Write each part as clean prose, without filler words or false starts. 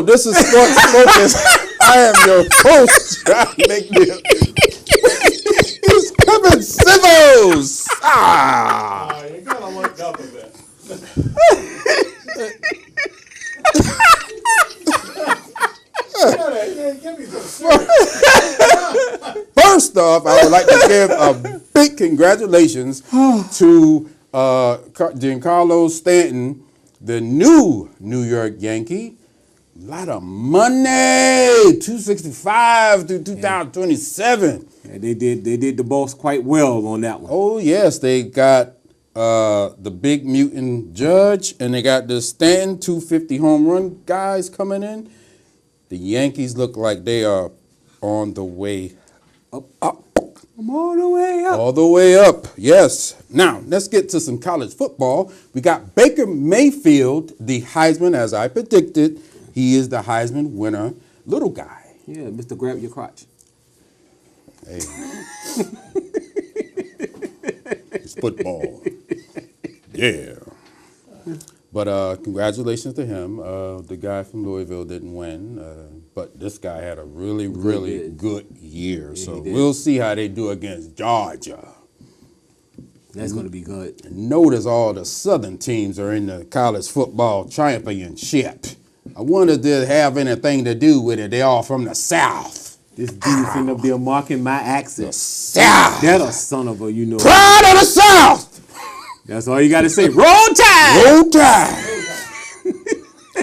Hello, this is Sports Focus. I am your host, John McNeil. It's Kevin Sivos. You kind of looked up a bit. First off, I would like to give a big congratulations to Giancarlo Stanton, the new New York Yankee. A lot of money, 265 through 2027. Yeah, they did the boss quite well on that one. Oh yes, they got the big mutant Judge, and they got the Stanton 250 home run guys coming in. The Yankees look like they are on the way up. I'm all the way up. All the way up, yes. Now, let's get to some college football. We got Baker Mayfield, the Heisman, as I predicted. He is the Heisman winner. Little guy. Yeah, Mr. Grab Your Crotch. Hey. It's football. Yeah. But congratulations to him. The guy from Louisville didn't win, but this guy had a really good year. Yeah, so we'll see how they do against Georgia. That's going to be good. Notice all the Southern teams are in the college football championship. I wonder if they have anything to do with it. They all from the South. This dude finna up there marking my accent. The South. That a son of a, Pride of the South. That's all you got to say. Roll Tide. Roll Tide.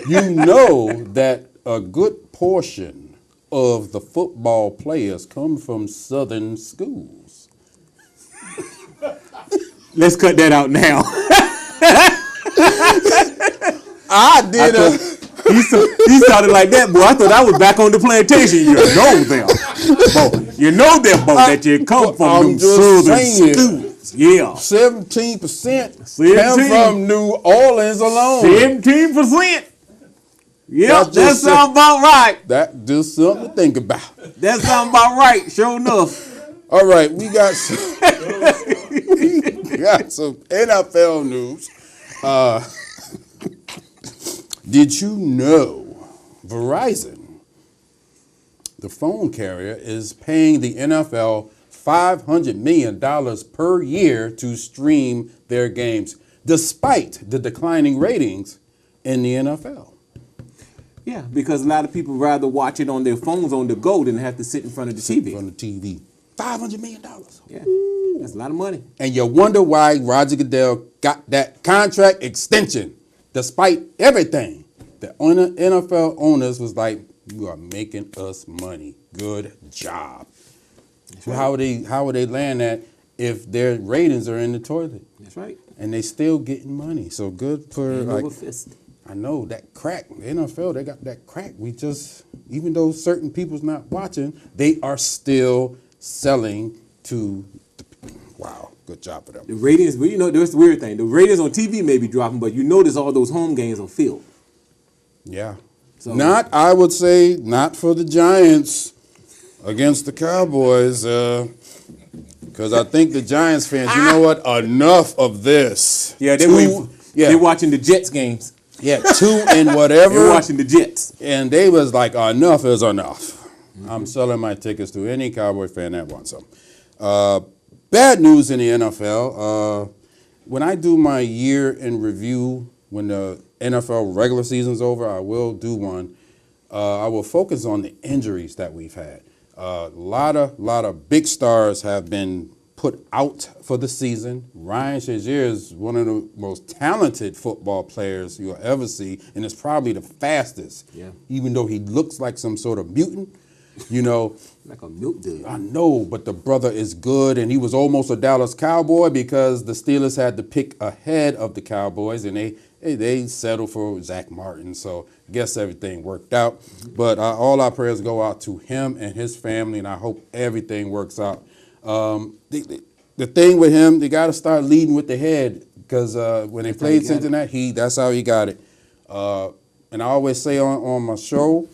You know that a good portion of the football players come from Southern schools. Let's cut that out now. He sounded like that, boy. I thought I was back on the plantation. You know them, boy. You know them, boy, that you come from them Southern schools. Yeah. 17% come from New Orleans alone. 17%. Yeah, that sounds about right. That's just something to think about. That sounds about right, sure enough. All right, we got some NFL news. Did you know Verizon, the phone carrier, is paying the NFL $500 million per year to stream their games, despite the declining ratings in the NFL? Yeah, because a lot of people rather watch it on their phones on the go than have to sit in front of the TV. On the TV. $500 million. Yeah, that's a lot of money. And you wonder why Roger Goodell got that contract extension, despite everything. The NFL owners was like, you are making us money. Good job. Right. How would they land that if their ratings are in the toilet? That's right. And they still getting money. So good for fist. I know that crack. The NFL, they got that crack. Even though certain people's not watching, they are still selling to wow, good job for them. The ratings, there's the weird thing. The ratings on TV may be dropping, but you notice all those home games on field. Yeah. So, I would say, not for the Giants against the Cowboys, because I think the Giants fans, you know what? Enough of this. Yeah, they're watching the Jets games. Yeah, 2 and whatever. They're watching the Jets. And they was like, enough is enough. Mm-hmm. I'm selling my tickets to any Cowboy fan that wants them. Bad news in the NFL. When I do my year in review, when the NFL regular season's over, I will do one. I will focus on the injuries that we've had. A lot of big stars have been put out for the season. Ryan Shazier is one of the most talented football players you'll ever see, and is probably the fastest. Yeah. Even though he looks like some sort of mutant, like a milk dude. I know, but the brother is good, and he was almost a Dallas Cowboy because the Steelers had to pick ahead of the Cowboys, and they settled for Zach Martin. So I guess everything worked out. But all our prayers go out to him and his family, and I hope everything works out. The thing with him, they got to start leading with the head, because when they played Cincinnati, that's how he got it. And I always say on my show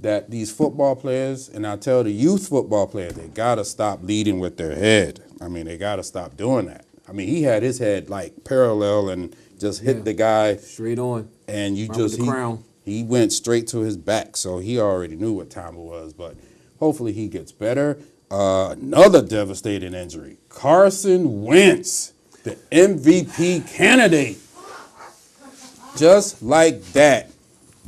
that these football players, and I tell the youth football players, they got to stop leading with their head. I mean, they got to stop doing that. I mean, he had his head like parallel and just hit the guy straight on, and He went straight to his back, so he already knew what time it was. But hopefully he gets better. Another devastating injury. Carson Wentz, the MVP candidate. Just like that,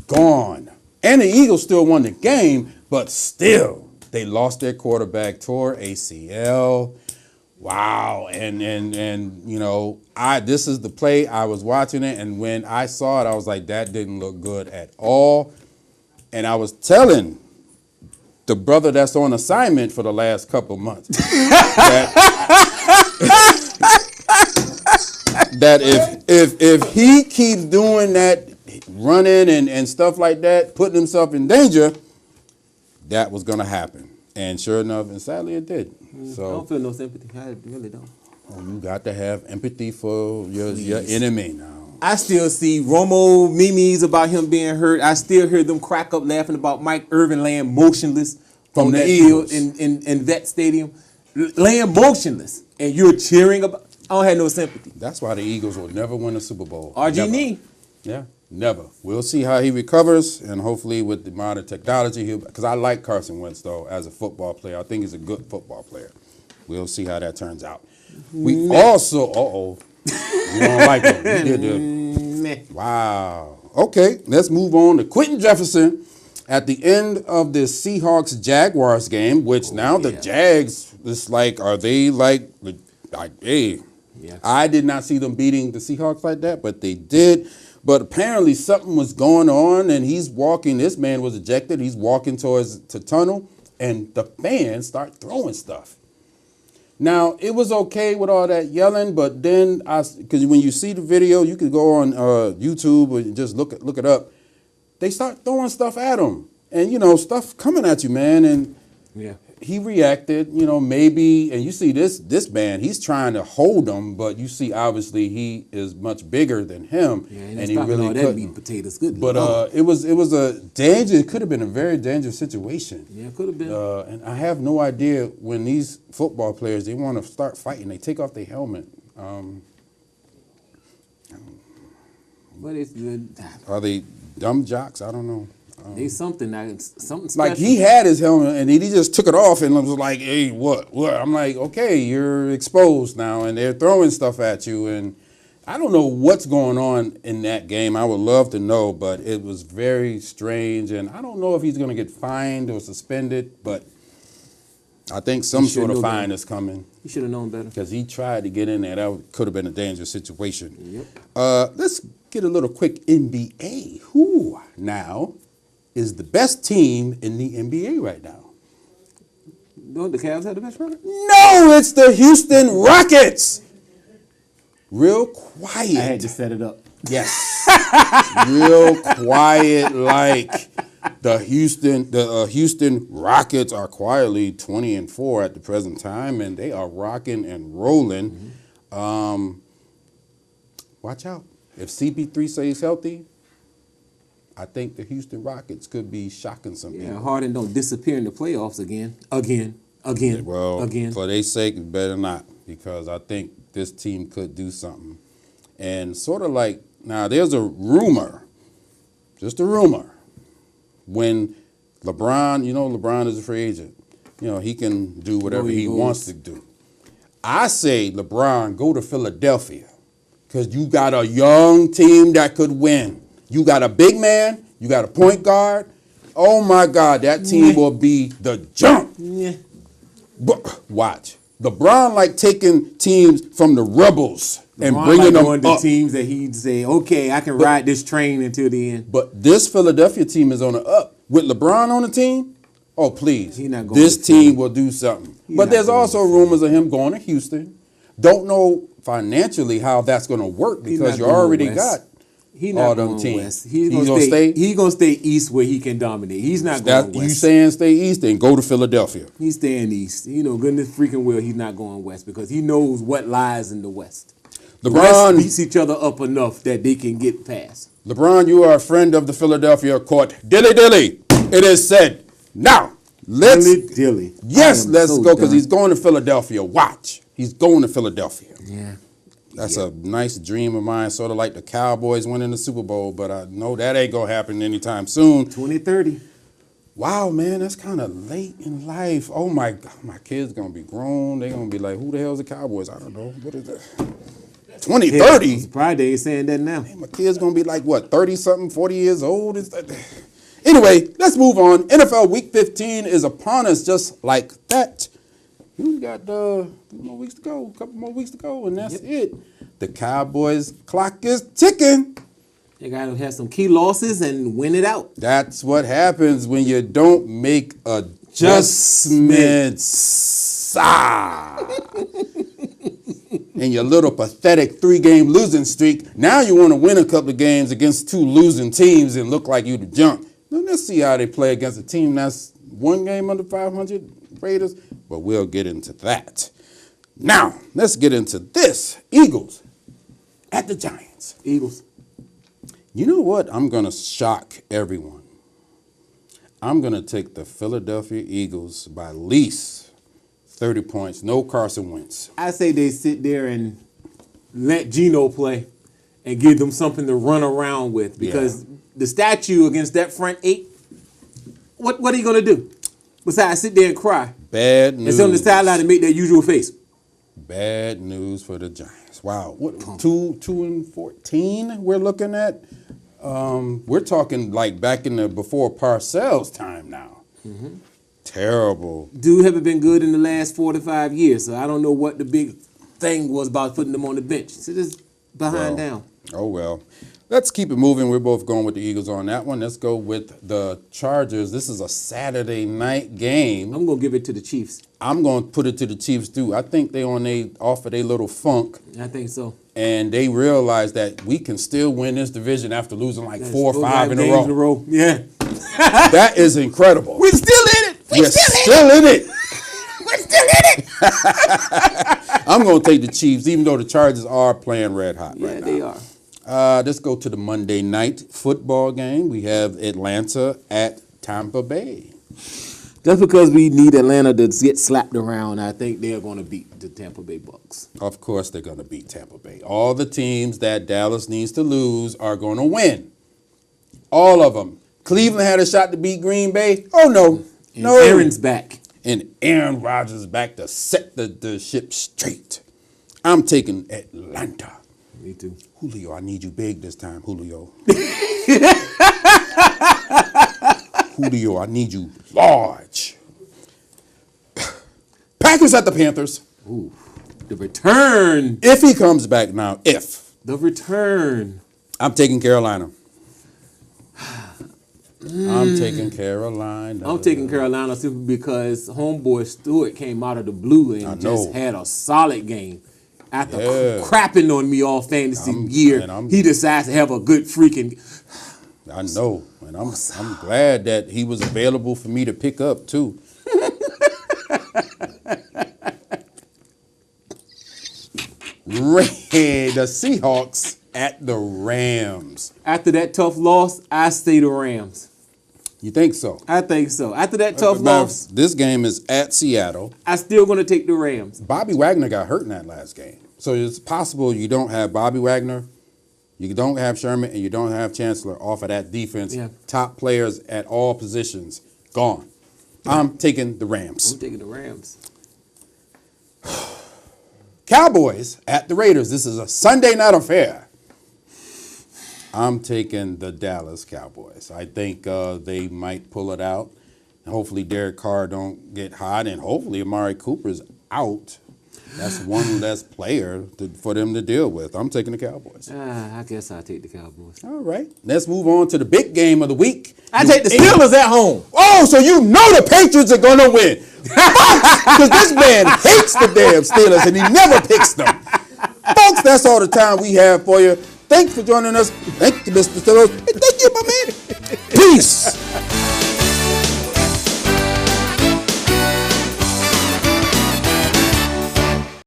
gone. And the Eagles still won the game, but still, they lost their quarterback, tore ACL. Wow. And you know, this is the play. I was watching it, and when I saw it, I was like, that didn't look good at all. And I was telling the brother that's on assignment for the last couple months that if he keeps doing that, running and stuff like that, putting himself in danger, that was going to happen. And sure enough, and sadly it did. So I don't feel no sympathy. I really don't. You got to have empathy for your enemy now. I still see Romo memes about him being hurt. I still hear them crack up laughing about Mike Irvin laying motionless From on the that Eagles. field in that stadium, laying motionless, and you're cheering about. I don't have no sympathy. That's why the Eagles will never win a Super Bowl. RG&E. Yeah, never. We'll see how he recovers, and hopefully with the modern technology, because I like Carson Wentz, though, as a football player. I think he's a good football player. We'll see how that turns out. We also, you don't like him. He did the, wow. Okay, let's move on to Quentin Jefferson at the end of the Seahawks-Jaguars game, which now the Jags, it's like, are they like hey, Yeah. I did not see them beating the Seahawks like that, but they did. But apparently something was going on, and he's walking. This man was ejected. He's walking towards the tunnel, and the fans start throwing stuff. Now, it was okay with all that yelling, but then, because when you see the video, you can go on YouTube or just look it up. They start throwing stuff at him, and, you know, stuff coming at you, man, and Yeah. he reacted, you know, maybe, and you see this man, he's trying to hold him, but you see obviously he is much bigger than him, Yeah, and he really all that couldn't. meat and potatoes. Good. But Lord. it was a danger. It could have been a very dangerous situation. Yeah, it could have been. And I have no idea when these football players, they want to start fighting, they take off their helmet. But it's good. Are they dumb jocks? I don't know. They something special. Like he had his helmet and he just took it off and was like, "Hey, what?" I'm like, "Okay, you're exposed now," and they're throwing stuff at you, and I don't know what's going on in that game. I would love to know, but it was very strange, and I don't know if he's going to get fined or suspended, but I think some sort of fine is coming You should have known better. because he tried to get in there. That could have been a dangerous situation. Yep. Let's get a little quick NBA. Who now is the best team in the NBA right now? Don't the Cavs have the best record? No, it's the Houston Rockets. Real quiet. I had to set it up. Yes. Real quiet, like the Houston Rockets are quietly 20-4 at the present time, and they are rocking and rolling. Watch out. If CP3 stays healthy, I think the Houston Rockets could be shocking some Yeah, people. Harden don't disappear in the playoffs again. Well, again. for their sake, it better not, because I think this team could do something. And sort of like, now there's a rumor, just a rumor, when LeBron, you know LeBron is a free agent. You know, he can do whatever he wants to do. I say, LeBron, go to Philadelphia, because you got a young team that could win. You got a big man, you got a point guard. Oh my God, that team will be the jump. Yeah. But watch. LeBron like taking teams from the rebels and LeBron bringing them going to up. teams that he'd say, okay, I can ride this train until the end. But this Philadelphia team is on the up. With LeBron on the team, oh please, He not going this to team Philly. will do something. He But not there's going also to Philly. rumors of him going to Houston. Don't know financially how that's going to work He because not you going already west. got He all not them going teams. west. He He's gonna gonna stay? He gonna stay east where he can dominate. He's not going that. west. You saying stay east and go to Philadelphia. He's staying east. You know, goodness freaking well, he's not going west because he knows what lies in the west. LeBron West beats each other up enough that they can get past. LeBron, you are a friend of the Philadelphia court. Dilly dilly. It is said. Now, let's Dilly. yes, I am let's so go because done. he's going to Philadelphia. Watch. He's going to Philadelphia. Yeah. That's a nice dream of mine, sort of like the Cowboys winning the Super Bowl, but I know that ain't going to happen anytime soon. 2030. Wow, man, that's kind of late in life. Oh, my God, my kids going to be grown. They're going to be like, who the hell's the Cowboys? I don't know. What is that? 2030? Yeah, surprised they ain't saying that now. My kid's going to be like, what, 30-something, 40 years old? Anyway, let's move on. NFL Week 15 is upon us just like that. We got a couple more weeks to go, and that's it. The Cowboys' clock is ticking. They got to have some key losses and win it out. That's what happens when you don't make adjustments. And your little pathetic 3-game losing streak, now you want to win a couple of games against 2 losing teams and look like you the junk. Now, let's see how they play against a team that's 1 game under 500, Raiders, but we'll get into that. Now, let's get into this. Eagles at the Giants. Eagles. You know what? I'm going to shock everyone. I'm going to take the Philadelphia Eagles by at least 30 points. No Carson Wentz. I say they sit there and let Geno play and give them something to run around with because the statue against that front 8, what are you going to do? Besides sit there and cry. Bad news. And sit on the sideline and make their usual face. Bad news for the Giants. Wow. What, 2-14 we're looking at? We're talking like back in the before Parcells time now. Mm-hmm. Terrible. Dude haven't been good in the last 4 to 5 years, so I don't know what the big thing was about putting them on the bench. So just behind down. Oh, well. Let's keep it moving. We're both going with the Eagles on that one. Let's go with the Chargers. This is a Saturday night game. I'm going to give it to the Chiefs. I'm going to put it to the Chiefs, too. I think they off of their little funk. I think so. And they realize that we can still win this division after losing like 4 or 5 in a row. Yeah. That is incredible. We're still in it. We're still in it. We're still in it. I'm going to take the Chiefs, even though the Chargers are playing red hot right now. Yeah, they are. Let's go to the Monday night football game. We have Atlanta at Tampa Bay. Just because we need Atlanta to get slapped around, I think they're going to beat the Tampa Bay Bucks. Of course they're going to beat Tampa Bay. All the teams that Dallas needs to lose are going to win. All of them. Cleveland had a shot to beat Green Bay. Oh, no. And Aaron's back. And Aaron Rodgers back to set the ship straight. I'm taking Atlanta. Me too. Julio, I need you big this time, Julio. Julio, I need you large. Packers at the Panthers. Ooh, the return. If he comes back now, The return. I'm taking Carolina. I'm taking Carolina. I'm taking Carolina simply because homeboy Stewart came out of the blue and just had a solid game. After crapping on me all fantasy year, he decides to have a good freaking. I know, and I'm glad that he was available for me to pick up too. The Seahawks at the Rams. After that tough loss, I stay the Rams. You think so? I think so. After that tough loss, this game is at Seattle. I still going to take the Rams. Bobby Wagner got hurt in that last game. So it's possible you don't have Bobby Wagner, you don't have Sherman, and you don't have Chancellor off of that defense. Yeah. Top players at all positions gone. I'm taking the Rams. I'm taking the Rams. Cowboys at the Raiders. This is a Sunday night affair. I'm taking the Dallas Cowboys. I think they might pull it out. Hopefully Derek Carr don't get hot, and hopefully Amari Cooper's out. That's one less player for them to deal with. I'm taking the Cowboys. I guess I'll take the Cowboys. All right. Let's move on to the big game of the week. I take the Steelers at home. Oh, so you know the Patriots are going to win. Because this man hates the damn Steelers, and he never picks them. Folks, that's all the time we have for you. Thanks for joining us. Thank you, Mr. Steelers. Thank you, my man. Peace.